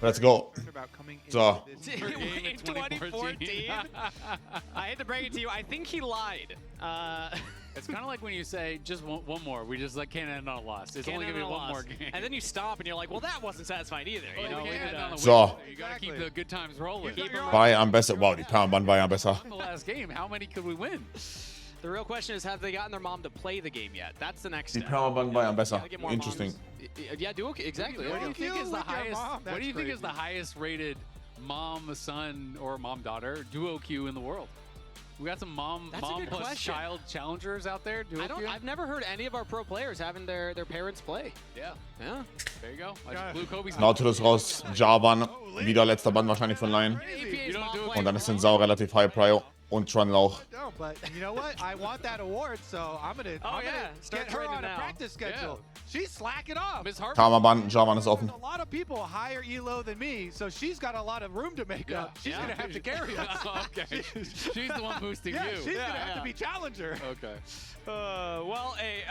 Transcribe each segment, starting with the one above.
Let's go. So. In 2014. I hate to break it to you. I think he lied. It's kind of like when you say just one more. We just like can't end on a loss. It's only gonna be one more game. And then you stop and you're like, well, that wasn't satisfying either. You know, so. You gotta keep the good times rolling. War ja am besser. Wow, die Permaban war ja besser. The last game, how many could we win? The real question is, have they gotten their mom to play the game yet? That's the next Die step. Permaban war ja besser. Interesting. Yeah, do okay. Exactly. What do you think is the highest? What do you think is the highest rated mom-son or mom-daughter duo queue in the world? We got some mom plus child challengers out there. I've never heard any of our pro players having their parents play. Yeah. There you go. Nautilus raus, Jarvan, wieder letzter Band wahrscheinlich von LYON. Und dann ist den Sau relativ high prio und Tron Lauch. No, but you know what? I want that award, so I'm gonna get her on a practice schedule. She's slacking off. Permaban, Jarvan ist offen. A lot of people higher elo than me, so she's got a lot of room to make up. She's gonna have to carry us. Okay. She's the one boosting you. She's gonna have to be challenger. Okay. Well, hey,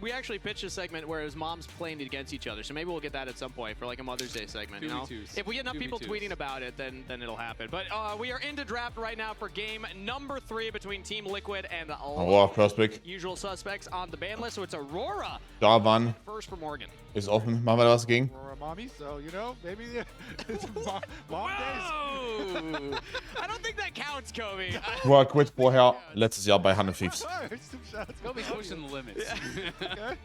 we actually pitched a segment where his moms playing against each other, so maybe we'll get that at some point for like a Mother's Day segment. You know, if we get enough people tweeting about it, then it'll happen. But we are into draft right now for game number 3 between Team Liquid and Aurora first pick. Usual suspects on the ban list. So it's Aurora. Jarvan first for Morgan. Ist offen. Machen wir da was gegen? Aurora mommy, so you know, maybe it's mom days. I don't think that counts, Kobe. War quit vorher letztes Jahr bei Hanne Thieves. Kobe's pushing the limits. Okay.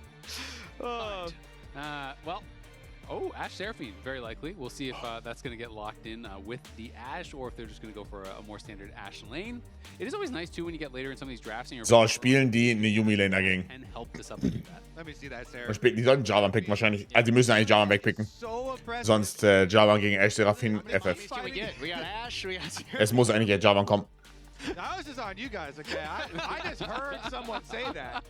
Well, Ashe Seraphine, very likely. We'll see if that's going to get locked in with the Ashe, or if they're just going to go for a more standard Ashe lane. It is always nice, too, when you get later in some of these drafts. And So, spielen die eine Yumi-Lane dagegen. And help this up with that. Let me see that, Sarah. Die sollten Jarvan picken wahrscheinlich. Also, die müssen eigentlich Jarvan wegpicken. Sonst Jarvan gegen Ashe Seraphine, FF. We got Ashe, we got Es muss eigentlich jetzt Jarvan kommen. That was just on you guys, okay? I just heard someone say that.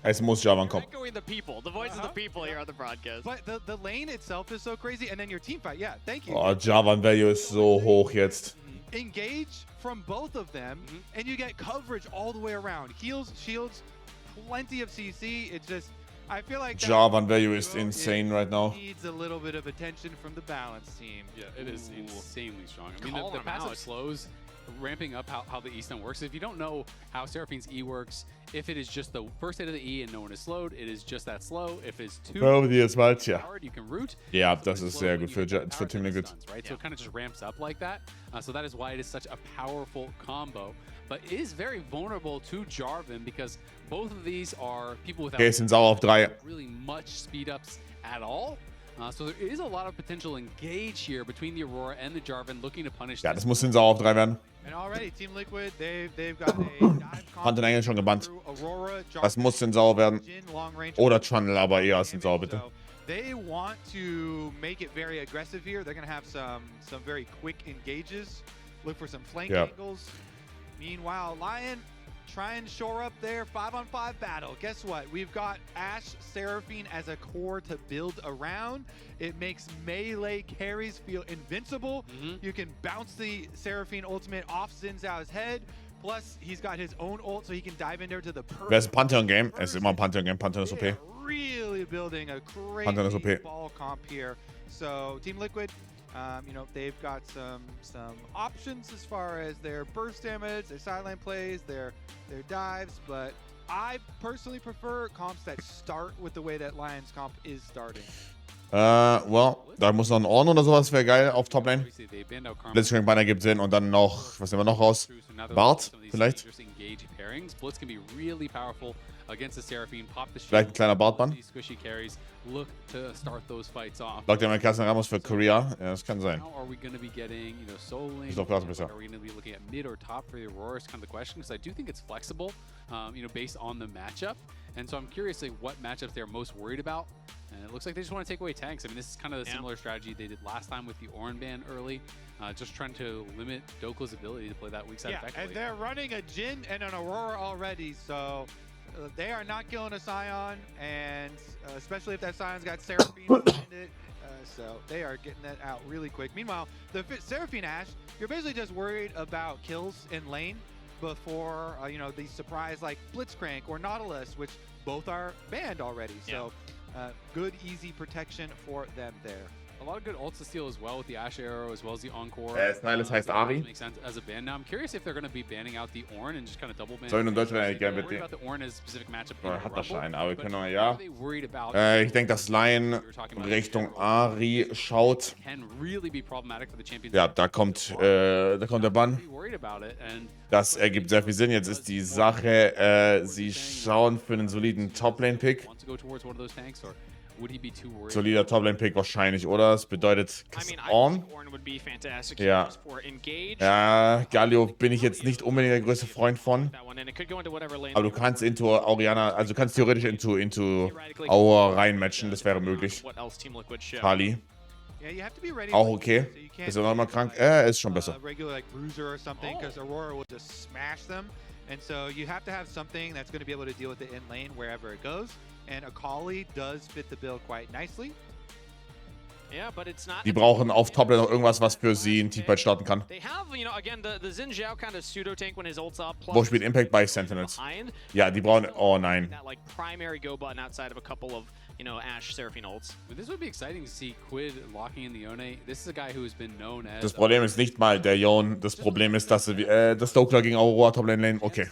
Es muss Jarvan kommen. Echoing the people, the voice of the people here on the broadcast. But the lane itself is so crazy, and then your team fight, yeah, thank you. Oh, Jarvan Value ist so hoch jetzt. Engage from both of them, and you get coverage all the way around. Heals, shields, plenty of CC. It's just, I feel like Jarvan Value is insane right now. Needs a little bit of attention from the balance team. Yeah, it is insanely strong. I mean, the passive slows, ramping up how the E stun works. If you don't know how Seraphine's E works, if it is just the first hit of the E and no one is slowed, it is just that slow. If it's too die jetzt mal, tja. hard, you can root. Ja, das ist sehr gut für Team Liquid. Right? So it kind of just ramps up like that. So that is why it is such a powerful combo. But it is very vulnerable to Jarvan because both of these are people without Okay, sind sauer auf 3. really much speed ups at all. So there is a lot of potential engage here between the Aurora and the Jarvan looking to punish. Ja, das muss sind sauer auf 3 werden. And already Team Liquid, they've got a dive Fand den Engel schon gebannt. Aurora, Das muss sind sauer werden. Oder Channel, aber eher sind sauer, bitte. They want to make it very aggressive here. They're going to have some very quick engages. Look for some flank angles. Meanwhile, LYON try and shore up their 5-on-5 battle. Guess what? We've got Ashe Seraphine as a core to build around. It makes melee carries feel invincible. You can bounce the Seraphine ultimate off Xin Zhao's head. Plus, he's got his own ult, so he can dive in there to the Wer ist ein Pantheon-Game? Es ist immer ein Pantheon-Game. Pantheon ist OP. Really building a crazy ball comp here. So, Team Liquid, you know, they've got some options as far as their burst damage, their sideline plays, their dives, but I personally prefer comps that start with the way that LYON's comp is starting. Well, da muss noch ein Orn oder sowas, wäre geil auf Toplane. Blitzcrank Banner gibt Sinn und dann noch, was nehmen wir noch raus? Bart, vielleicht? Vielleicht ein kleiner Bartbann? Sagt der mal Kassen Ramos für Korea? Ja, das kann sein. Ich glaube, das besser. And so I'm curious like what matchups they're most worried about. And it looks like they just want to take away tanks. I mean, this is kind of the similar strategy they did last time with the Orin ban early, just trying to limit Dokla's ability to play that weak side effectively. And they're running a Jhin and an Aurora already, so they are not killing a Scion, and especially if that Scion's got Seraphine behind it. So they are getting that out really quick. Meanwhile, the Seraphine Ashe, you're basically just worried about kills in lane before you know, the surprise like Blitzcrank or Nautilus, which both are banned already. So good, easy protection for them there. A lot of good ults to steal as well with the Ash Arrow as well as the Encore. Sniles heißt Ari. Makes sense as a ban. Now I'm curious if they're going to be banning out the Ornn and just kind of double ban. Sollen in Deutschland eigentlich gerne mit Worried about the Ornn as a specific matchup in Hat das Rumble, Schein, aber wir but können are ja. they worried about Ich denke, dass Lion Richtung Ari schaut. can really be problematic for the champions. Ja, da kommt der Bann. Be worried about it and Das ergibt sehr viel Sinn. Jetzt ist die Sache, sie schauen für einen soliden Top-Lane-Pick. want to go towards one of those tanks or would he be too worried? Solider Top-Lane-Pick wahrscheinlich, oder? Das bedeutet I mean, I On. think Ornn would be fantastic Ja. just for engage. Ja, Galio bin ich jetzt nicht unbedingt der größte Freund von. That one, and it could go into whatever lane. Aber du kannst into Auriana, also du kannst theoretisch into Aura reinmatchen, das wäre möglich. What else Team Liquid show? Kali, Yeah, you have to be ready. auch for okay. it, so you can't Ist er nochmal krank? Ist schon besser. Regular like Bruiser or something, because Aurora will just smash them. And so you have to have something that's going to be able to deal with the in lane wherever it goes. And Akali does fit the bill quite nicely. Yeah, but it's not. Die brauchen auf Top-Lane noch irgendwas, was für sie einen Teamfight starten kann. They have, you know, again, the Xin Zhao kind of pseudo tank when his ult's up. Wo spielt Impact bei Sentinels? Behind. Ja, die brauchen... Oh nein. That like primary go button outside of a couple of, you know, Ashe Seraphine ults. But this would be exciting to see Quid locking in the Yone. This is a guy who has been known as Das Problem ist nicht mal der Yon, das Problem ist, dass das Dokler gegen Aurora Top-Lane. Okay.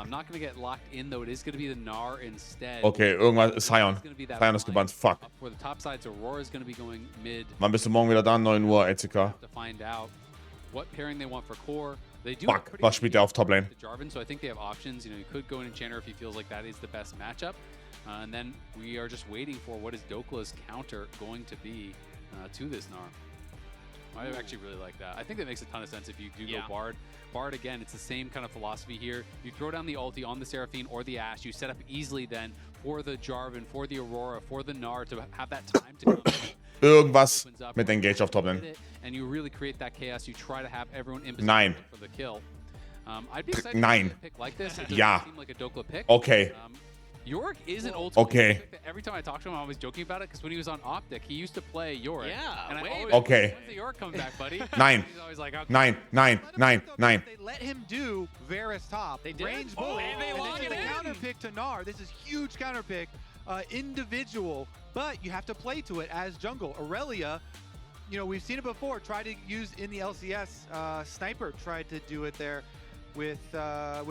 not going to get locked in though. It is going to be the Gnar instead. Okay, irgendwas... Sion. It's gonna be that Sion ist gebannt. Fuck. up for the top side, so Aurora is going to be going mid. Wann bist du morgen wieder da? 9 Uhr, ECK. To find out what pairing they want for core. They do Fuck, was spielt der auf Top-Lane? the Jarvan, so I think they have options. You know, you could go in Enchanter if he feels like that is the best matchup. And then we are just waiting for what is Dokla's counter going to be to this Gnar. I actually really like that. I think that makes a ton of sense if you do go Bard. Bard, again, it's the same kind of philosophy here. You throw down the ulti on the Seraphine or the Ashe. You set up easily then for the Jarvan, for the Aurora, for the Gnar to have that time to come in. Irgendwas mit Engage auf Top-Lane. And you really create that chaos. You try to have everyone in Nein. position for the kill. I'd be excited Nein. to pick like this. It doesn't Ja. seem like a Dokla pick. Okay. Yorick is an old school Okay. pick that every time I talk to him, I'm always joking about it because when he was on Optic, he used to play Yorick. Yeah, and I way always, back. Okay. When's the Yorick coming back, buddy? Nein. He's always like, okay. Nein, nein, nein, nein. They let him do Varus top. They did? Range Oh, boom. and they then lock it's it the in. counter pick to Gnar. This is huge counter pick. Individual, but you have to play to it as jungle. Aurelia, you know, we've seen it before. Tried to use in the LCS. Sniper tried to do it there with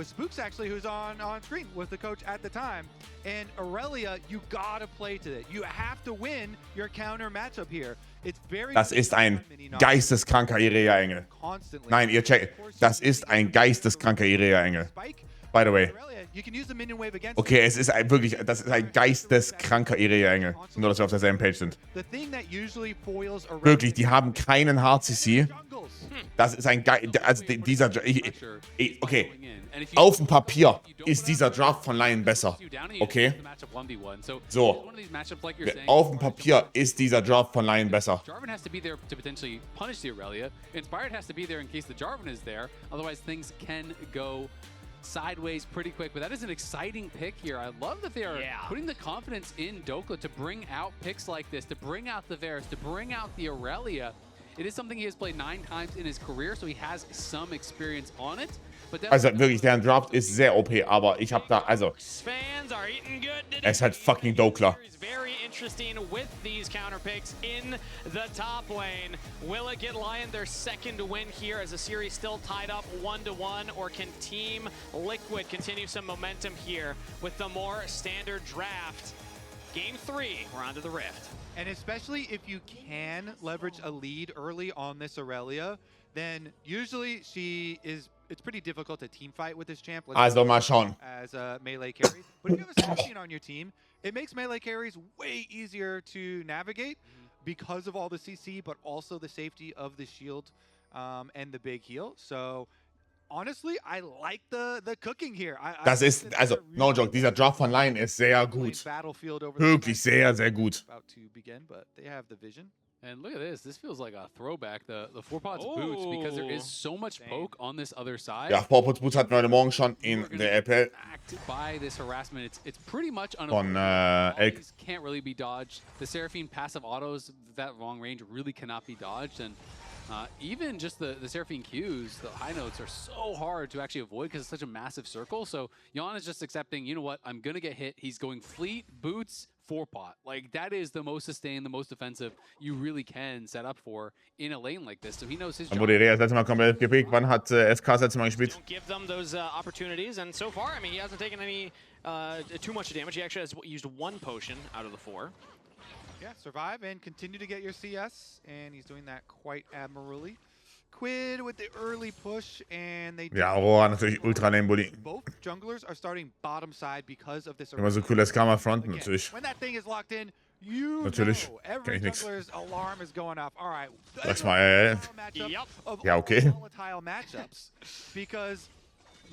Spooks, actually, who's on screen with the coach at the time. And Aurelia, you gotta play to it. You have to win your counter matchup here. It's very. Das ist ein geisteskranker Irea-Engel. Constantly. Nein, ihr checkt. Das ist ein geisteskranker Irea-Engel. Spike. By the way. Aurelia, you can use the minion wave against Okay, es ist wirklich, das ist ein geisteskranker Irea-Engel. Nur, dass wir auf derselben Page sind. The thing that usually foils Aurelia Wirklich, die haben keinen Hard-CC. jungles. Das ist ein also dieser, Pressure okay, going in. And if you auf dem Papier ist dieser Draft von Lion besser. you down, you Okay, the matchup 1v1. So, So. it's one of these matchups like you're saying. auf dem Papier ist dieser Draft von Lion besser. Jarvan has to be there to potentially punish the Aurelia. Inspired has to be there in case the Jarvan is there. Otherwise, things can go sideways pretty quick. But that is an exciting pick here. I love that they are putting the confidence in Dokla to bring out picks like this, to bring out the Varus, to bring out the Aurelia. It is something he has played 9 times in his career, so he has some experience on it. But that's Also wirklich, deren Draft ist sehr OP, aber ich habe da, also, Fans are eating good today. er ist halt fucking Dokler. It's very interesting with these counter picks in the top lane. Will it get Lion their second win here as the series still tied up 1-1, or can Team Liquid continue some momentum here with the more standard draft? Game 3, we're on to the Rift. And especially if you can leverage a lead early on this Aurelia, then usually it's pretty difficult to team fight with this champ. Also mal schauen. As a melee carry. But if you have a Seraphine on your team, it makes melee carries way easier to navigate because of all the CC, but also the safety of the shield and the big heal. So honestly, I like the cooking here. Das ist, also, no joke, dieser Draft von Lion ist sehr gut. Wirklich sehr, sehr gut. About to begin, but they have the vision. And look at this. This feels like a throwback. The 4 pots boots, because there is so much poke on this other side. Ja, Vorputs Boots hatten wir heute Morgen schon in der LPL. By this harassment, it's pretty much Von unavoidable. Elk. Can't really be dodged. The Seraphine passive autos, that long range really cannot be dodged. And even just the Seraphine Qs, the high notes are so hard to actually avoid because it's such a massive circle. So LYON is just accepting, you know what, I'm going to get hit. He's going fleet, boots, 4-pot. Like, that is the most sustained, the most defensive you really can set up for in a lane like this. So he knows his Dann job. wurde das letzte Mal komplett gepickt. Wann hat SK das letzte Mal gespielt? Don't give them those opportunities, and so far, I mean, he hasn't taken any too much damage. He actually has used 1 potion out of the 4. Yeah, survive and continue to get your CS, and he's doing that quite admirably. Quid with the early push, and they Ja, Aurora natürlich ultra lame Bully. both junglers are starting bottom side because of this. Immer so cool SK fronten Again, natürlich. when that thing is locked in, you Natürlich. know every Kenn ich nix. jungler's alarm is going off. All right, Sag's mal, Yep. Ja, okay. Volatile matchups, because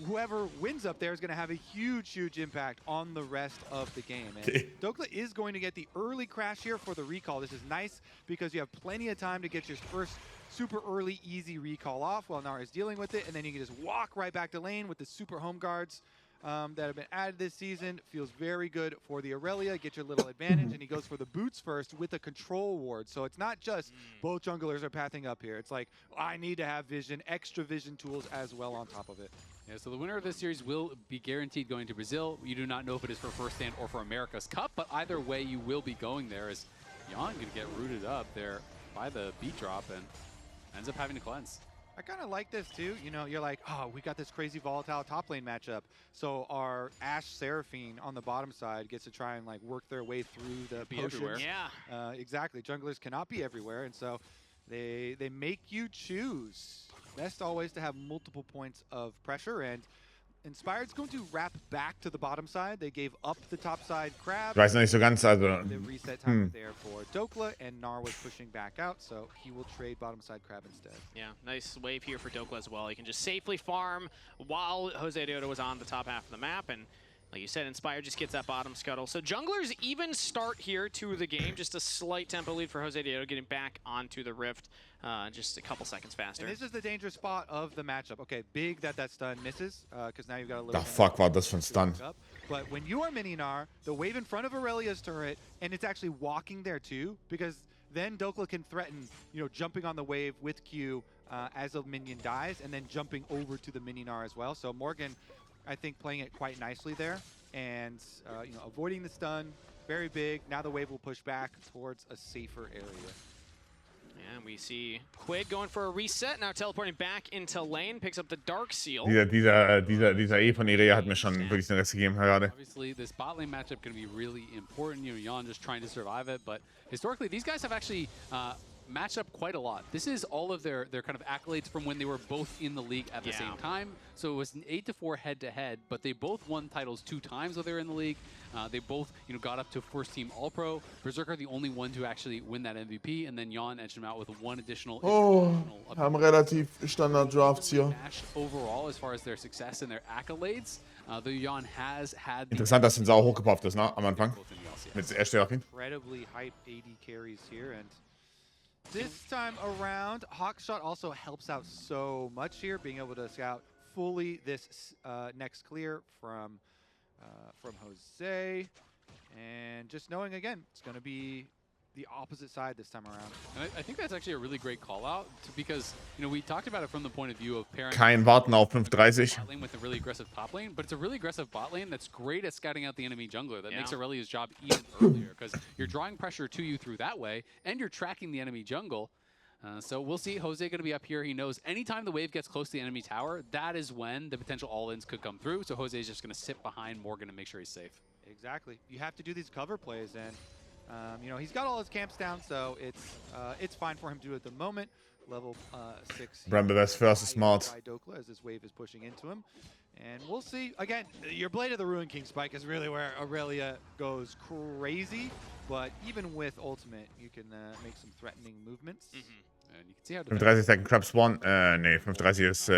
whoever wins up there is going to have a huge impact on the rest of the game. And Okay. Dokla is going to get the early crash here for the recall. This is nice because you have plenty of time to get your first super early, easy recall off while Nara is dealing with it, and then you can just walk right back to lane with the super home guards that have been added this season. Feels very good for the Aurelia. Get your little advantage, and he goes for the boots first with a control ward. So it's not just both junglers are pathing up here. It's like, I need to have vision, extra vision tools as well on top of it. Yeah, so the winner of this series will be guaranteed going to Brazil. You do not know if it is for First Stand or for America's Cup, but either way, you will be going there. As LYON going to get rooted up there by the beat drop and ends up having to cleanse. I kind of like this too. You know, you're like, oh, we got this crazy volatile top lane matchup. So our Ashe Seraphine on the bottom side gets to try and like work their way through the potions. everywhere. Yeah. Exactly. Junglers cannot be everywhere, and so they make you choose. Best always to have multiple points of pressure, and Inspired's going to wrap back to the bottom side. They gave up the top side crab. Ich weiß noch nicht so ganz, also The reset time was there for Dokla, and Gnar was pushing back out, so he will trade bottom side crab instead. Yeah, nice wave here for Dokla as well. He can just safely farm while Jose Deodo was on the top half of the map, and like you said, Inspired just gets that bottom scuttle. So junglers even start here to the game. Just a slight tempo lead for Jose Deodo getting back onto the Rift just a couple seconds faster. And this is the dangerous spot of the matchup. Okay, big that stun misses, because now you've got a little... The fuck war das für ein Stun? But when you are mini Gnar, the wave in front of Aurelia's turret, and it's actually walking there too, because then Dokla can threaten, you know, jumping on the wave with Q as a minion dies, and then jumping over to the mini Gnar as well. So Morgan, I think, playing it quite nicely there, and you know, avoiding the stun, very big. Now the wave will push back towards a safer area. And we see Quid going for a reset, now teleporting back into lane, picks up the Dark Seal. Dieser E von Irea hat mir schon wirklich den Rest gegeben gerade. Obviously, this bot lane matchup going to be really important. You know, LYON just trying to survive it, but historically, these guys have actually matched up quite a lot. This is all of their kind of accolades from when they were both in the league at the same time. So it was an 8-4 head-to-head, but they both won titles 2 times while they were in the league. They both, you know, got up to first team All-Pro. Berserker the only one to actually win that MVP, and then LYON edged him out with 1 additional. Haben relativ Standard Drafts hier. Overall, as far as their success and their accolades, though LYON has had. Interessant, dass den Sau hochgepufft ist, ne? Am Anfang. Mit Seraphine. Incredibly hype AD carries here, and this time around, Hawkshot also helps out so much here, being able to scout fully this next clear from Jose, and just knowing again it's going to be the opposite side this time around. And I think that's actually a really great call out because, you know, we talked about it from the point of view of pairing Kein Warten auf 5:30. bot lane with a really aggressive top lane, but it's a really aggressive bot lane that's great at scouting out the enemy jungler. That makes Aurelia's job even earlier because you're drawing pressure to you through that way, and you're tracking the enemy jungle. So we'll see. Jose going to be up here. He knows anytime the wave gets close to the enemy tower, that is when the potential all-ins could come through. So Jose is just going to sit behind Morgan and make sure he's safe. Exactly. You have to do these cover plays, and you know, he's got all his camps down, so it's fine for him to do at the moment. Level 6. Rumble best first is smart. By Dokla as this wave is pushing into him. And we'll see. Again, your Blade of the Ruin King spike is really where Aurelia goes crazy. But even with ultimate, you can make some threatening movements. And you can see how 35 Second Crab Spawn. Nee, 5:30 ist.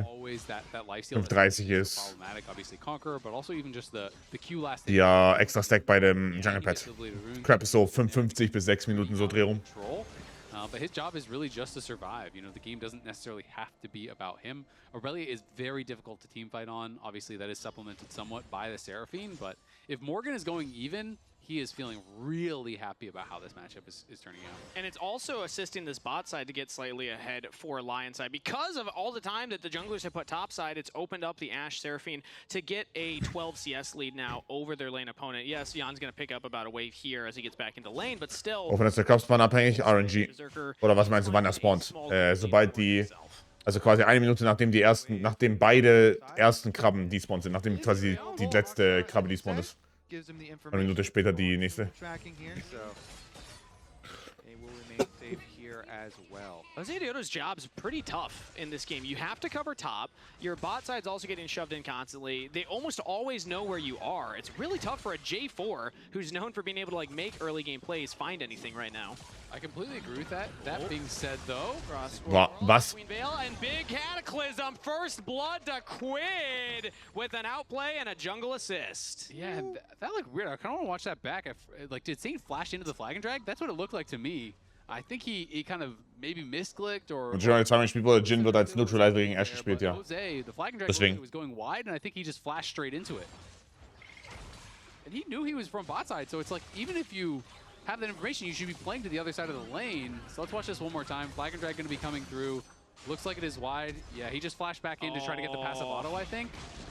always that life steal 5:30 ist. problematic, obviously Conqueror, but also even just the Q last. Ja, extra Stack bei dem Jungle Pad. Crab ist so 55 bis 6 Minuten so Dreh rum. But his job is really just to survive. You know, the game doesn't necessarily have to be about him. Aurelia is very difficult to team fight on. Obviously, that is supplemented somewhat by the Seraphine. But if Morgan is going even, he is feeling really happy about how this matchup is turning out. And it's also assisting this bot side to get slightly ahead for LYON side. Because of all the time that the junglers have put top side, it's opened up the Ashe Seraphine to get a 12 CS lead now over their lane opponent. Yes, Jan's going to pick up about a wave here as he gets back into lane, but still... Auch wenn das der Kopfspann abhängig, RNG. Oder was meinst du, wann er spawnt? Sobald die... Also quasi 1 Minute nachdem beide ersten Krabben despawned sind, nachdem quasi die letzte Krabbe despawned ist. 1 Minute später die nächste. Jose Dioto's job's pretty tough in this game. You have to cover top. Your bot side's also getting shoved in constantly. They almost always know where you are. It's really tough for a J4 who's known for being able to like make early game plays find anything right now. I completely agree with that. That being said, though, Was? Queen Veil and big Cataclysm. First blood to Quid with an outplay and a jungle assist. Yeah, that looked weird. I kind of want to watch that back. Like, did Saint flash into the flag and drag? That's what it looked like to me. I think he kind of maybe misclicked or... Und schon zweimal gespielt wurde, Jhin wird als Neutralizer gegen Ashe gespielt, ja. Jose, the flag and drag Deswegen. was going wide, and I think he just flashed straight into it. And he knew he was from bot side, so it's like, even if you have that information, you should be playing to the other side of the lane. So let's watch this one more time. Flag and drag going to be coming through. Looks like it is wide. Yeah, he just flashed back in to try to get the passive auto, I think.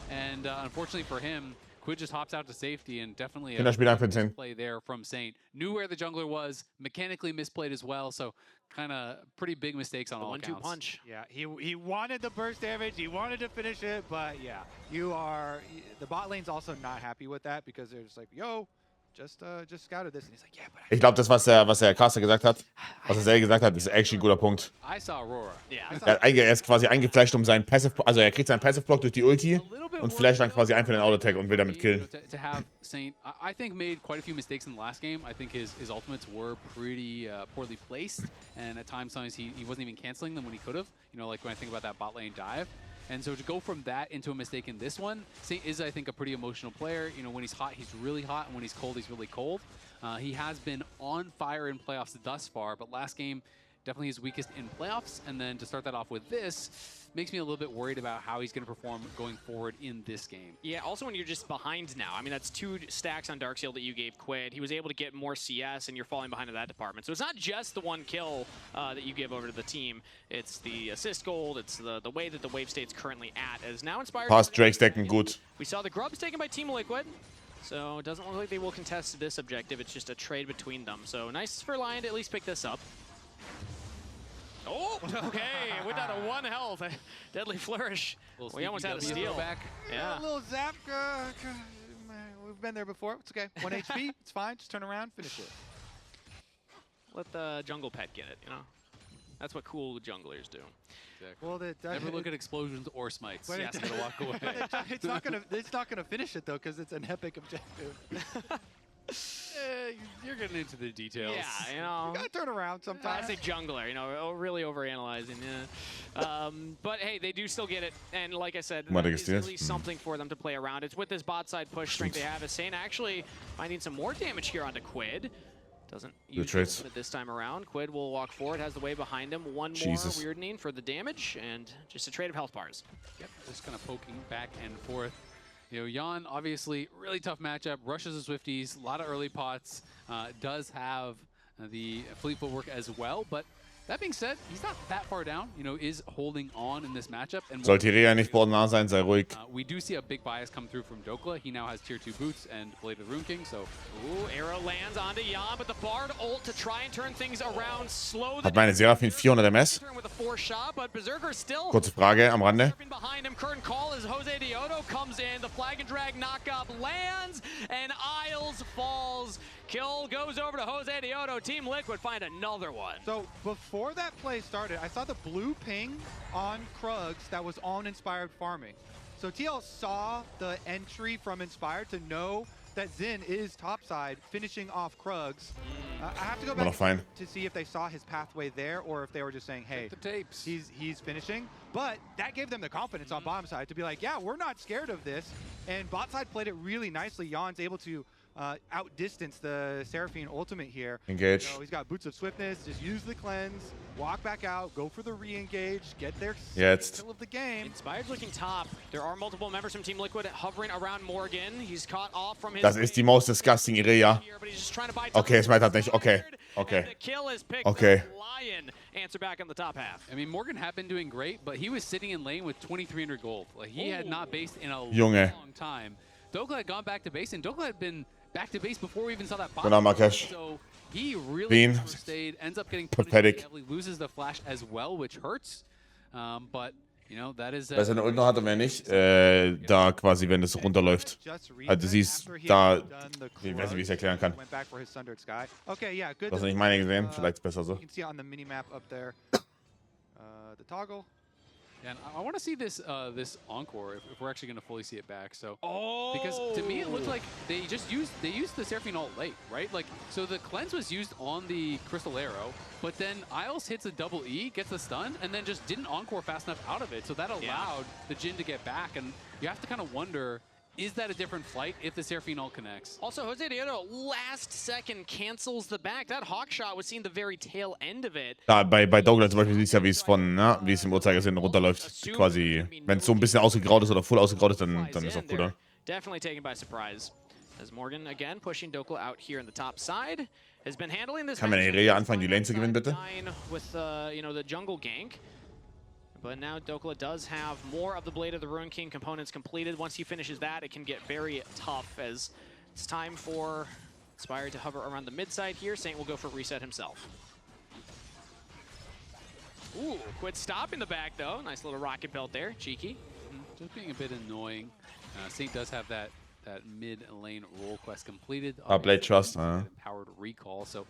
And unfortunately for him, Quid just hops out to safety, and definitely a misplay there from Saint. Knew where the jungler was, mechanically misplayed as well, so kind of pretty big mistakes on all accounts. 1-2 punch. Yeah, he wanted the burst damage, he wanted to finish it, but yeah, the bot lane's also not happy with that because they're just like, yo, just scouted this, and he's like, yeah, but Ich glaube, das, was der Caster gesagt hat, was er selber gesagt hat, ist actually ein guter Punkt. I saw Aurora. Yeah. Er ist quasi eingeflasht seinen Passive, also er kriegt seinen Passive-Block durch die Ulti und flasht dann quasi ein für den Auto-Tag und will damit killen. To have Saint, I think, made quite a few mistakes in the last game. I think his ultimates were pretty poorly placed, and at times he wasn't even canceling them when he could have. You know, like when I think about that bot lane dive. And so to go from that into a mistake in this one, Saint is, I think, a pretty emotional player. You know, when he's hot, he's really hot, and when he's cold, he's really cold. He has been on fire in playoffs thus far, but last game, definitely his weakest in playoffs. And then to start that off with this, makes me a little bit worried about how he's going to perform going forward in this game. Yeah, also when you're just behind now. I mean, that's 2 stacks on Darkseal that you gave Quid. He was able to get more CS, and you're falling behind in that department. So it's not just the 1 kill that you give over to the team. It's the assist gold. It's the way that the wave state's currently at. As now Inspired... Passt Drake stacken gut. We saw the grubs taken by Team Liquid. So it doesn't look like they will contest this objective. It's just a trade between them. So nice for LYON to at least pick this up. Oh, okay, went down to 1 health. Deadly Flourish. We almost had a steal. Back. Yeah. A little zap. We've been there before. It's okay. 1 HP. It's fine. Just turn around, finish it. Let the jungle pet get it, you know? That's what cool junglers do. Exactly. Well, never look at explosions or smites. But Yes, gotta walk away. It's not gonna finish it though, because it's an epic objective. You're getting into the details. Yeah, you know. You gotta turn around sometimes. Classic jungler, you know, really overanalyzing. Yeah. But hey, they do still get it, and like I said, there's at least something for them to play around. It's with this bot side push strength they have. Is Saint actually finding some more damage here onto Quid. Doesn't use it this time around. Quid will walk forward, has the wave behind him. One more weirding for the damage, and just a trade of health bars. Yep, just kind of poking back and forth. You know, LYON, obviously, really tough matchup. Rushes the Swifties, a lot of early pots. Does have the fleet footwork as well, but that being said, he's not that far down, you know, is holding on in this matchup. And sollte Rea nicht boardnah sein, sei ruhig. We do see a big bias come through from Dokla. He now has tier 2 boots and Blade of the Rune King, so... Ooh, arrow lands onto Jan, but the Bard ult to try and turn things around, slow the... Hat meine Seraphine 400 MS? With a 4 shot, but Berserker still... Kurze Frage am Rande. Behind him, curtain call as Jose Dioto comes in, the flag and drag knockup lands, and Isles falls. Kill goes over to Jose Dioto. Team Liquid find another one. So before that play started, I saw the blue ping on Krugs that was on Inspired farming. So TL saw the entry from Inspired to know that Xin is topside, finishing off Krugs. I have to go back to see if they saw his pathway there or if they were just saying, hey, the tapes. He's finishing. But that gave them the confidence on bottom side to be like, yeah, we're not scared of this. And bot side played it really nicely. Jan's able to outdistance the Seraphine ultimate here. Engage. So he's got Boots of Swiftness, just use the cleanse, walk back out, go for the re-engage, get their kill of the game. Inspired's looking top. There are multiple members from Team Liquid hovering around Morgan. He's caught off from his Das ist die most disgusting Irea. Okay, es weiter nicht. Okay. Okay. Okay. Answer back in the top half. I mean, Morgan had been doing great, but he was sitting in lane with 2,300 gold. Like, he had not based in a long time. Dokla had gone back to base, and Dokla had been back to base before we even saw that bot. So he really stayed, ends up getting pathetic. Heavily, loses the flash as well, which hurts. But you know, that is. Weil er eine Ult noch hat und wer nicht, da quasi, wenn es runterläuft. Also du siehst da, ich weiß nicht, wie ich es erklären kann. Du hast nicht meine gesehen, vielleicht ist es besser so. And I want to see this this encore if we're actually going to fully see it back. So because to me it looked like they used the Seraphine ult late, right? Like, so the cleanse was used on the Crystal Arrow, but then Isles hits a double E, gets the stun, and then just didn't encore fast enough out of it. So that allowed the Jhin to get back, and you have to kind of wonder, is that a different fight if the Seraphine ult connects? Also, Jose Diego last second cancels the back. That hawk shot was seen the very tail end of it. Ja, bei Douglas zum Beispiel siehst du ja, wie es im Uhrzeigersinn runterläuft. Quasi, wenn es so ein bisschen ausgegraut ist oder voll ausgegraut ist, dann ist auch cool, oder? Definitely taken by surprise. As Morgan again pushing Dokla out here in the top side, has been handling this. Kann man eine Irea anfangen, die Lane zu gewinnen, bitte? With you know, the jungle gank. But now Dokla does have more of the Blade of the Ruin King components completed. Once he finishes that, it can get very tough as it's time for Inspired to hover around the mid side here. Saint will go for reset himself. Ooh, quit stopping the back though. Nice little rocket belt there, cheeky. Just being a bit annoying. Saint does have that mid lane role quest completed. Blade Trust. Empowered recall. So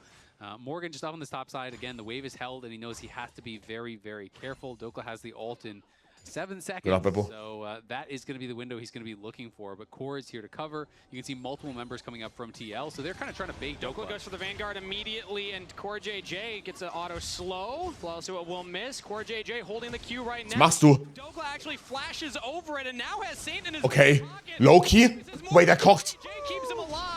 Morgan just up on this top side. Again, the wave is held, and he knows he has to be very, very careful. Dokla has the ult in 7 seconds, so that is going to be the window he's going to be looking for. But Core is here to cover. You can see multiple members coming up from TL, so they're kind of trying to bait Dokla. Goes for the Vanguard immediately, and Core JJ gets an auto slow. Also, it will miss. Core JJ holding the Q right now. Was machst du? Dokla actually flashes over it, and now has Saint in his okay, Loki? Wait, er kocht.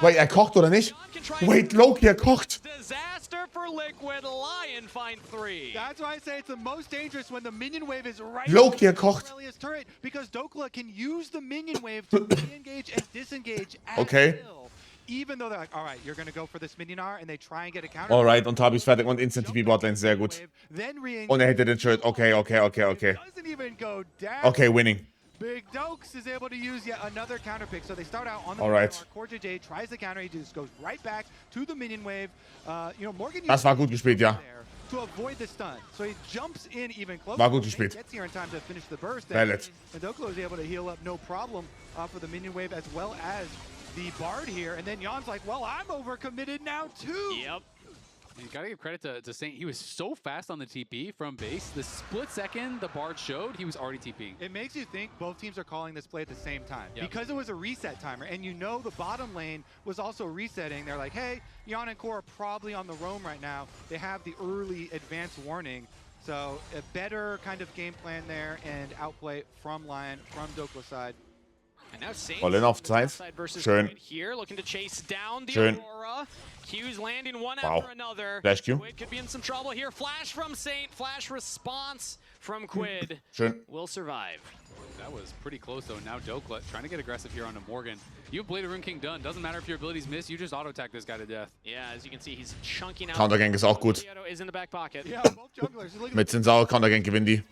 Wait, er kocht oder nicht? Wait, Loki, er kocht. Disaster for Liquid. LYON find 3. That's why I say it's the most dangerous when the minion wave is right. Loki, er kocht. Turret, because Dokla can use the minion wave to re-engage and disengage at will. Even though they're like, all right, you're going to go for this minion R, and they try and get a counter. Alright, und Tabi ist fertig und Instant TP Botlane, sehr gut. Und er hätte den Shirt. Okay. Okay, winning. Big Dokes is able to use yet another counter pick. So they start out on the Core JJ tries the counter, he just goes right back to the minion wave. You know, Morgan das war gut gespielt, ja. To avoid the stun. So he jumps in even closer. War gut gespielt. Gets here in time to finish the burst. And Dokla is able to heal up no problem off of the minion wave as well as the Bard here. And then Yon's like, well, I'm overcommitted now too. Yep. You gotta give credit to Saint. He was so fast on the TP from base. The split second the Bard showed, he was already TPing. It makes you think both teams are calling this play at the same time. Because it was a reset timer, and you know the bottom lane was also resetting. They're like, hey, Yon and Core are probably on the roam right now. They have the early advance warning. So a better kind of game plan there and outplay from LYON, from Dokla's side. And now Saint voll in auf Zeit. Schön. Here, looking to chase down the Schön. Aurora. Q's landing one after another. Flash Q. Quid could be in some trouble here. Flash from Saint. Flash response from Quid. Schön. Will survive. That was pretty close though. Now Dokla trying to get aggressive here onto Morgan. You have Blade of Ruin King done. Doesn't matter if your abilities miss. You just auto attack this guy to death. Yeah, as you can see, he's chunking out. Countergank ist auch gut. Is in the back pocket. Yeah, both junglers. Mit Zinsau Countergank gewinnen die.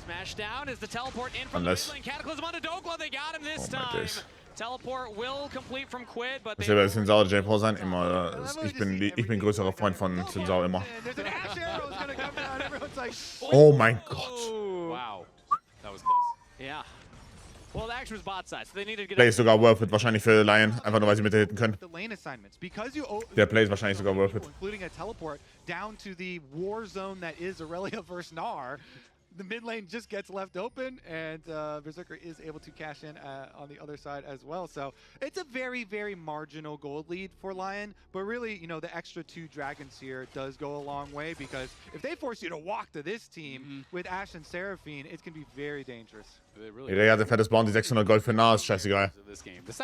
Smash down is the teleport in from the lane. Cataclysm onto Dokla. They got him this time. Teleport will complete from Quid, but das wird Zinsau oder J-Paul sein. Immer. Ich bin größerer Freund von Zinsau immer. Oh mein Gott. Wow. That was close. Yeah. Well, the action was bot side, so they needed to get. Play ist sogar worth it wahrscheinlich für LYON, einfach nur weil sie mithitten können. Der Play ist wahrscheinlich sogar worth it. Including a teleport down to the war zone that is Aurelia versus Gnar. the mid lane just gets left open, and Berserker is able to cash in on the other side as well. So it's a very, very marginal gold lead for LYON, but really, you know, the extra 2 dragons here does go a long way, because if they force you to walk to this team with Ashe and Seraphine, it can be very dangerous. Der hatte fettes Bounty, 600 Gold für nah, ist scheißegal.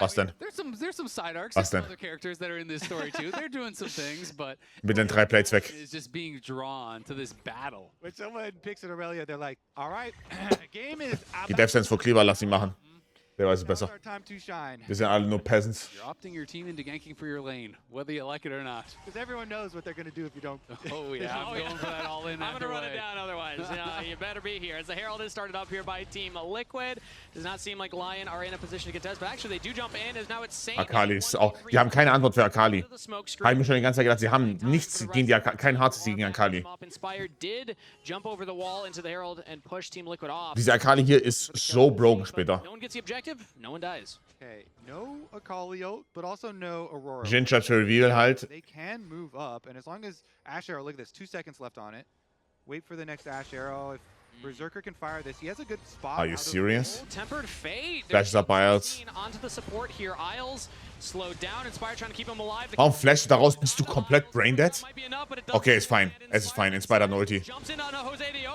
Was denn? There's some side arcs. Was denn? Other characters that are in this story too. They're doing some things, but Mit den 3 Plates weg. is just being drawn to this battle. When someone picks an Aurelia, they're like, all right, game is Die Deathsense vor Cleaver, lass ihn machen. Der weiß es besser. our time to shine. Wir sind alle nur Peasants. You're opting your team into ganking for your lane, whether you like it or not. Because everyone knows what they're going to do if you don't. Oh yeah, I'm going for that all in. I'm going to run it down otherwise. You better be here. As the Herald is started up here by Team Liquid. Does not seem like LYON are in a position to contest, but actually they do jump in. As now it's Saint. Akali ist auch. Die haben keine Antwort für Akali. Habe ich mir schon die ganze Zeit gedacht, sie haben nichts gegen die kein hartes Sieg gegen Akali. Diese Akali hier ist so broken später. No one gets the objective, no one dies. Okay, no Akali ult, but also no Aurora. Ginger to reveal halt. They can move up, and as long as Ashe Arrow, look at this, 2 seconds left on it. Wait for the next Ashe Arrow. If Berserker can fire this, he has a good spot. Are you serious? Tempered Fate. Flashes up Isles. Onto the support here. Isles slowed down. Inspire trying to keep him alive. Warum flashst du daraus? Bist du komplett braindead? Okay, ist fein. Es ist fein. Inspire hat eine Ulti.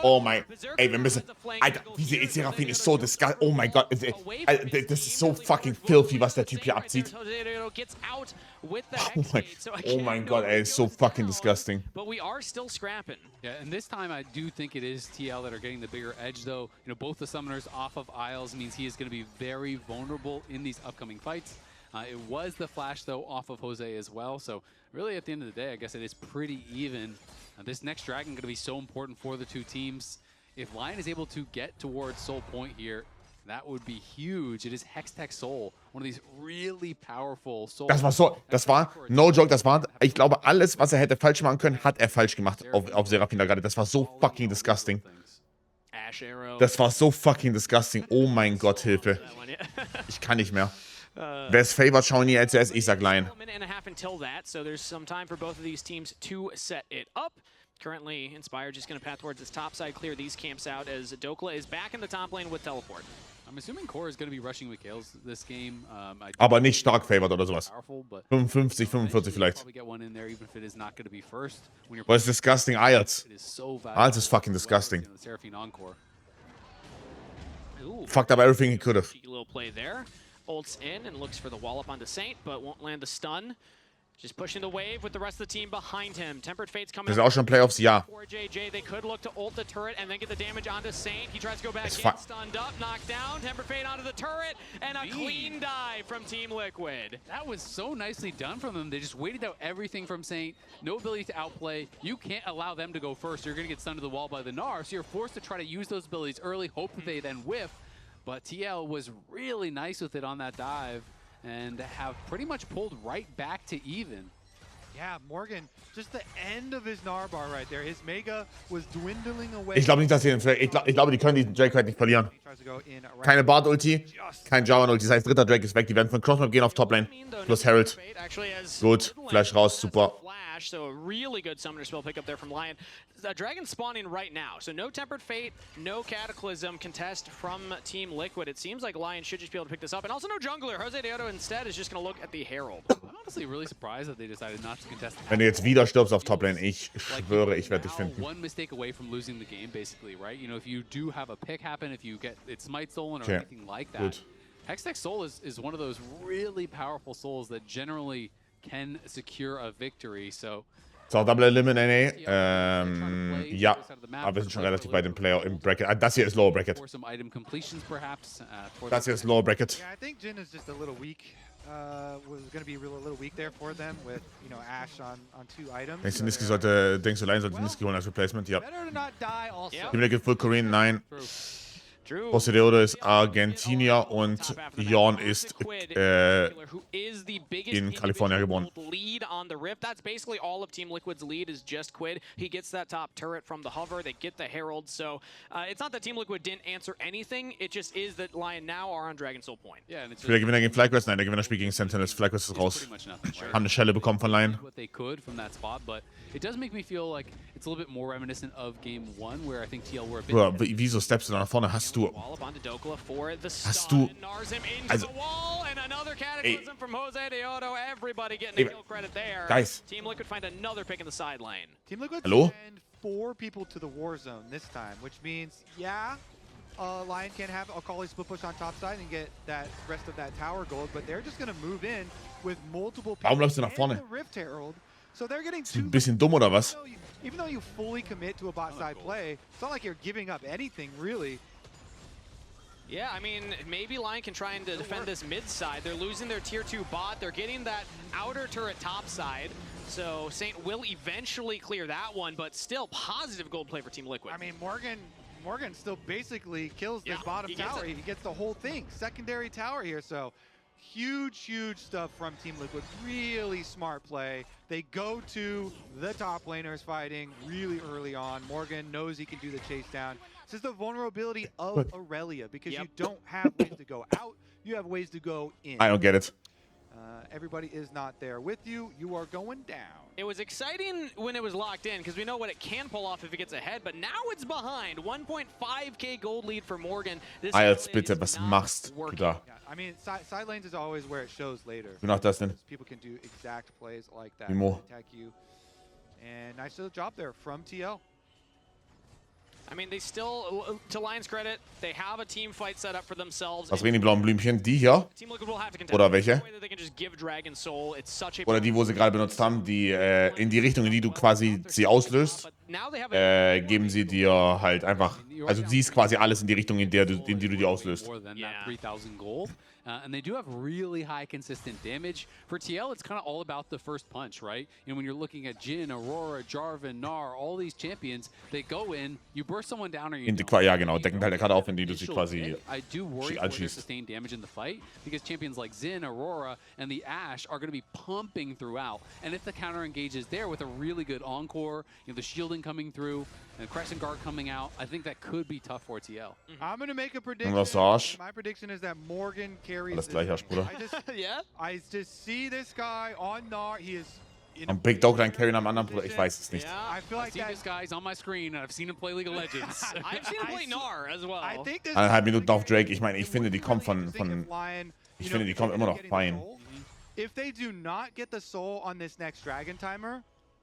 Oh mein... Ey, wir müssen... Alter, diese Seraphine ist so disgusting. Oh mein Gott. Das ist so fucking filthy, was der Typ hier abzieht. Oh mein Gott, ey, ist so fucking disgusting. But we are still scrapping. Yeah, and this time I do think it is TL that are getting the bigger edge, though. You know, both the summoners off of Isles means he is going to be very vulnerable in these upcoming fights. It was the flash, though, off of Jose as well. So really, at the end of the day, I guess it is pretty even. This next dragon going to be so important for the two teams. If LYON is able to get towards Soul Point here, that would be huge. It is Hextech Soul, one of these really powerful Soul. Das war, no joke, das war, ich glaube, alles, was er hätte falsch machen können, hat er falsch gemacht auf Seraphine gerade. Das war so fucking disgusting. Das war so fucking disgusting. Oh mein Gott, Hilfe. Ich kann nicht mehr. Wer ist favored, schauen die LCS, ich sag LYON. So there's some time for both of these teams to set it up. Currently, Inspire just going to path towards his top side, clear these camps out as Dokla is back in the top lane with Teleport. I'm assuming Core is going to be rushing Mikhails this game. Aber nicht stark favored oder sowas. 55, 45 vielleicht. But it's disgusting, Isles. Isles is fucking disgusting. Fucked up everything he could have. Little play there. Ults in and looks for the wall up onto Saint, but won't land the stun. Just pushing the wave with the rest of the team behind him. Tempered Fate's coming. Das ist auch schon Playoffs, ja. JJ, they could look to ult the turret and then get the damage onto Saint. He tries to go back in, stunned up, knocked down. Tempered Fate onto the turret and a clean dive from Team Liquid. That was so nicely done from them. They just waited out everything from Saint. No ability to outplay. You can't allow them to go first. You're going to get stunned to the wall by the Gnar. So you're forced to try to use those abilities early, hope that they then whiff. But TL was really nice with it on that dive and have pretty much pulled right back to even. Yeah, Morgan, just the end of his Gnar bar right there. His Mega was dwindling away. Ich glaube nicht, dass sie ich glaube, die können diesen Drake halt nicht verlieren. Keine Bard-Ulti, kein Javan-Ulti. Das heißt, dritter Drake ist weg. Die werden von Crossmap gehen auf Toplane. Plus Herald. Gut, Flash raus, super. So a really good summoner spell pickup there from LYON. The dragon spawning right now, so no Tempered Fate, no Cataclysm contest from Team Liquid. It seems like LYON should just be able to pick this up, and also no jungler. Jose Deodo instead is just going to look at the Herald. I'm honestly really surprised that they decided not to contest. Wenn du jetzt wieder stirbst auf Toplane, ich schwöre, ich werde dich finden. One mistake away from losing the game, basically, right? You know, if you do have a pick happen, if you get its smite stolen or anything like that, Good. Hextech Soul is one of those really powerful souls that generally can secure a victory. So Double Eliminate, ja, aber wir sind schon relativ bei dem Player im Bracket. Das hier ist Lower Bracket. Das hier ist Lower Bracket. Yeah, I think Jin is just a little weak. Was going to be a little weak there for them with, you know, Ashe on 2 items. Denkst du, LYON sollte Niski holen als Replacement? Ja. Better to not die also. Gib mir Full Korean, nein. José Deodo ist Argentinier und LYON ist in Kalifornien geboren. Lead on the Rift. That's basically all of Team Liquid's lead is just Quid. He gets that top turret from the hover. They get the Herald. So it's not that Team Liquid didn't answer anything. It just is that LYON now are on Dragon Soul Point. Yeah, and it's Der Gewinner gegen FlyQuest? Nein, der Gewinner spielt gegen Sentinels. FlyQuest ist raus. Haben eine Schelle bekommen von LYON. What they could from that spot, but it does make me feel like it's a little bit more reminiscent of Game 1, where I think TL were a bit. Bruder, wieso steppst du da nach vorne? Hast du... Also... Ey. Guys. Team Liquid find another pick in the side lane. Team Liquid Hello? send 4 people to the war zone this time, which means, yeah, LYON can have a Akali split push on top side and get that rest of that tower gold, but they're just going to move in with multiple people. Warum läufst du nach vorne? And the Rift Herald. So they're getting Ist ein bisschen dumm oder was? Even though you fully commit to a bot side play, it's not like you're giving up anything really. Yeah, I mean, maybe LYON can try and defend this mid side. They're losing their tier 2 bot. They're getting that outer turret top side. So Saint will eventually clear that one, but still positive gold play for Team Liquid. I mean, Morgan still basically kills this bottom tower. He gets the whole thing. Secondary tower here, so huge stuff from Team Liquid. Really smart play. They go to the top laners fighting really early on. Morgan knows he can do the chase down. This is the vulnerability of Aurelia, because you don't have ways to go out, you have ways to go in. I don't get it. Everybody is not there with you. You are going down. It was exciting when it was locked in, because we know what it can pull off if it gets ahead, but now it's behind. 1.5k gold lead for Morgan. Als bitte, was machst du da? Yeah, I mean, side lanes is always where it shows later. Wie macht das denn? People can do exact plays like that. Mimo. Attack you. And nice little job there from TL. I mean, they still, to LYON's credit, they have a team fight set up for themselves. Was reden die blauen Blümchen? Die hier? Team Liquid will have to contest. Oder welche? They can just give Dragon Soul. It's such a Oder die, wo sie gerade benutzt haben, die in die Richtung, in die du quasi sie auslöst, geben sie dir halt einfach, also du siehst quasi alles in die Richtung, in die du die auslöst. And they do have really high consistent damage. For TL, it's kind of all about the first punch, right? You know, when you're looking at Jhin, Aurora, Jarvan, Gnar, all these champions, they go in, you burst someone down or you Ja, genau, decken halt gerade auf, in die du sie quasi I do worry for their sustained damage in the fight, because champions like Jhin, Aurora, and the Ashe are going to be pumping throughout. And if the counter engage is there with a really good encore, you know, the shielding coming through, and Crescent Guard coming out, I think that could be tough for TL. I'm going to make a prediction. My prediction is that Morgan carries Alles gleich, Arsch, Bruder. I just see this guy on Gnar. He is Am Big Dog dann carryen am anderen, Bruder? Ich weiß es nicht. I feel like this guy's on my screen and I've seen him play League of Legends. I've seen him play Gnar as well. 1,5 Minuten auf Drake. Ich meine, ich finde, die kommen ich finde, die kommen immer noch fein. If they do not get the soul on this next Dragon Timer,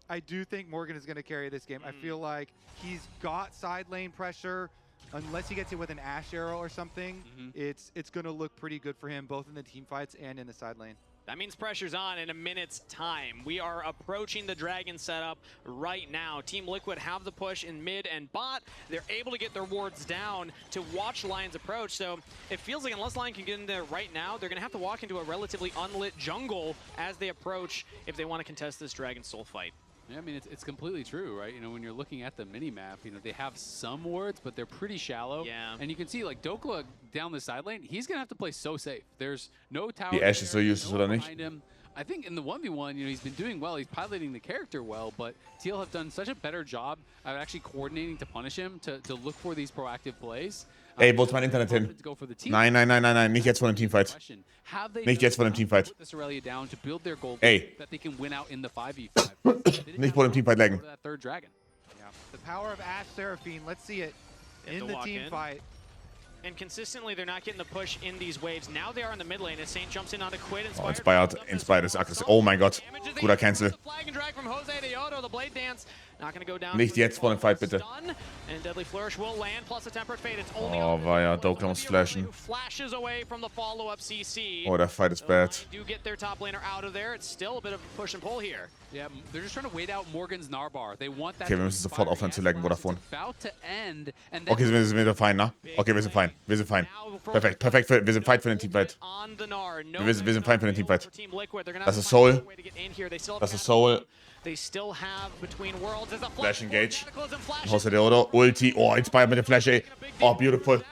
I do think Morgan is going to carry this game. I feel like he's got side lane pressure. Unless he gets it with an Ashe arrow or something, it's going to look pretty good for him, both in the team fights and in the side lane. That means pressure's on in a minute's time. We are approaching the Dragon setup right now. Team Liquid have the push in mid and bot. They're able to get their wards down to watch LYON's approach. So it feels like unless LYON can get in there right now, they're going to have to walk into a relatively unlit jungle as they approach if they want to contest this Dragon Soul fight. Yeah, I mean, it's completely true, right? You know, when you're looking at the mini-map, you know, they have some wards, but they're pretty shallow. Yeah. And you can see, like, Dokla down the side lane, he's going to have to play so safe. There's no tower Die Ashe ist so useless, oder nicht? him. I think in the 1v1, you know, he's been doing well. He's piloting the character well, but TL have done such a better job of actually coordinating to punish him, to look for these proactive plays. Ey, wo ist mein Internet hin? Nein, nicht jetzt vor dem Teamfight. Nicht jetzt vor dem Teamfight. Ey. Nicht vor dem Teamfight laggen. The power of Ashe Seraphine, let's see it in the team fight. And consistently, they're not getting the push in these waves. Now they are in the mid lane as Saint jumps in on the Quid. Oh, Inspired ist aggressiv. Oh mein Gott. Guter Cancel. Nicht jetzt vor dem Fight, bitte. Oh, war ja, Dokla muss flashen. Oh, der Fight ist bad. Okay, wir müssen sofort aufhören zu laggen, Vodafone. Okay, wir sind wieder fein, ne? Okay, wir sind fein. Wir sind fein. Perfekt. Wir sind fein für den Teamfight. Wir sind fein für den Teamfight. Das ist Soul. Flash Engage. José Deodo. Ulti. Oh, Inspired mit dem Flash, ey. Oh, beautiful.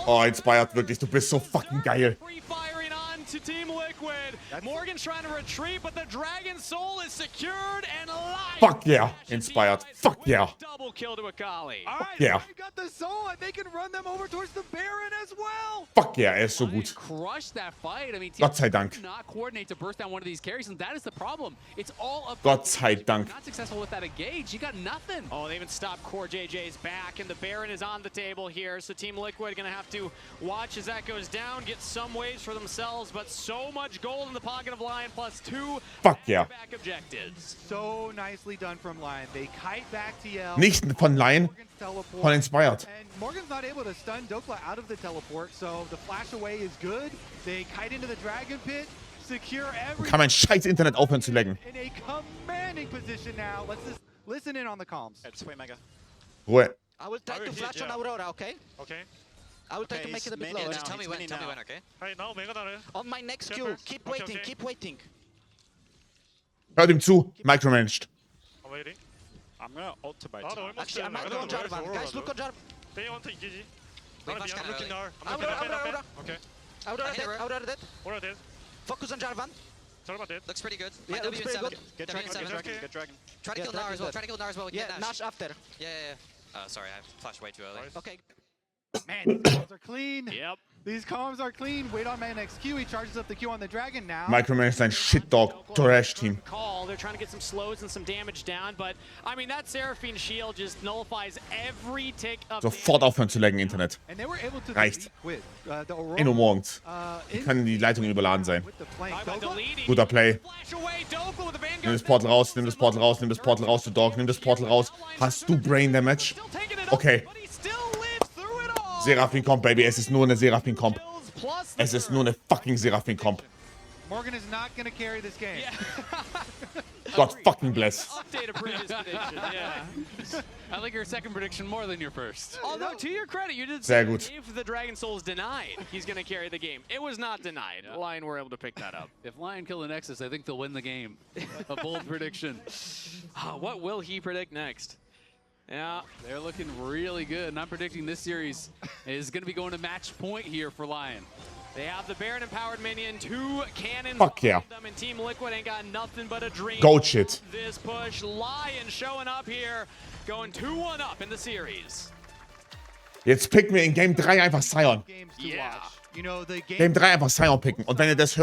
Oh, Inspired, wirklich, du bist so fucking geil. Free-firing on to Team Liquid. Morgan's trying to retreat, but the Dragon Soul is secured and alive. Fuck yeah, Inspired. Fuck yeah. Double kill to Akali. All right, Yeah. they got the soul, and they can run them over towards the Baron as well. Fuck yeah, er ist so gut. Crushed that fight. I mean, Gott sei Dank. did not coordinate to burst down one of these carries, and that is the problem. It's all up. Gott sei Dank. Not successful with that engage. You got nothing. Oh, they even stopped Core JJ's back, and the Baron is on the table here. So Team Liquid gonna have to watch as that goes down, get some waves for themselves, but so much gold in the pocket of Lion, plus 2 Fuck yeah. back objectives. So nicely done from Lion. They kite back TL. Nicht von Lion, Morgan's teleport. von Inspired. And Morgan's not able to stun Dokla out of the teleport, so the flash away is good. They kite into the Dragon Pit, secure every. Kann mein scheiß Internet aufhören zu laggen. In a commanding position now. Let's just listen in on the comms. Just wait, Mega. Ruhe. I will try Over to here, flash yeah. on Aurora, okay? Okay. I will try to make it a bit lower. Just tell me when, okay? Hey, now Mega 나를. On my next Okay, Q, first. keep Okay, waiting, okay. keep waiting. Hört ihm zu. Micromanaged. I'm waiting. I'm gonna ult to buy 나도 top. 얼마 Actually, I might go on Jarvan. Guys, look on Jarvan. They want to engage. Wait, 나는 much 미안. I'm kinda looking early. now. I'm looking Aurora, up. Aurora. Okay. Aurora I hit dead, her. Aurora dead. What are they? Focus on Jarvan. Sorry about that. Looks pretty good. Yeah, My looks W pretty 7. good. Get W dragon, 7. get dragon, get dragon. Try to Yeah, kill Nar Dragon's as well. dead. Try to kill Nar as well. We Yeah, get Nash after. Yeah, yeah, yeah. Oh, sorry. I flashed way too early. Nice. Okay. Man, these comms are clean. Yep. These comms are clean. Wait on my next Q. He charges up the Q on the Dragon now. Micromanaged sein Shitdog Trash-Team. Call. They're trying to get some slows and some damage down, but I mean that Seraphine shield just nullifies every tick of Sofort aufhören zu laggen, Internet. And they were able to Reicht. delete Quid. The Aurora, Eh nur morgens. in- Kann die Leitung überladen sein. with the flank. Talk about Dokla? deleting. Guter Play. Flash away, Doku with the Vanguard. Nimm das Portal raus, nimm das Portal raus, nimm das Portal raus, du Dog, nimm das Portal raus. Hast du Brain Damage? Still taking it up, Okay. but he still lives through it all. Seraphine Comp, Baby. Es ist nur eine Seraphine Comp. Plus the Es ist nur eine fucking Seraphine Comp. Morgan is not going to carry this game. Yeah. God fucking bless. Update a previous prediction. Yeah. I like your second prediction more than your first. Although to your credit, you did Sehr say gut. if the Dragon Soul is denied, he's going to carry the game. It was not denied. Lion were able to pick that up. If Lion kill the Nexus, I think they'll win the game. A bold prediction. What will he predict next? Yeah. They're looking really good, and I'm predicting this series is going to be going to match point here for Lion. They have the Baron empowered minion, 2 cannons. Fuck yeah. Them, and Team Liquid ain't got nothing but a dream. Goat shit. This push, Lion showing up here, going 2-1 up in the series. Jetzt picken wir in Game 3 einfach Sion. Games to Yeah. watch. You know, the game Game 3 einfach Sion picken. Und wenn ihr das hört,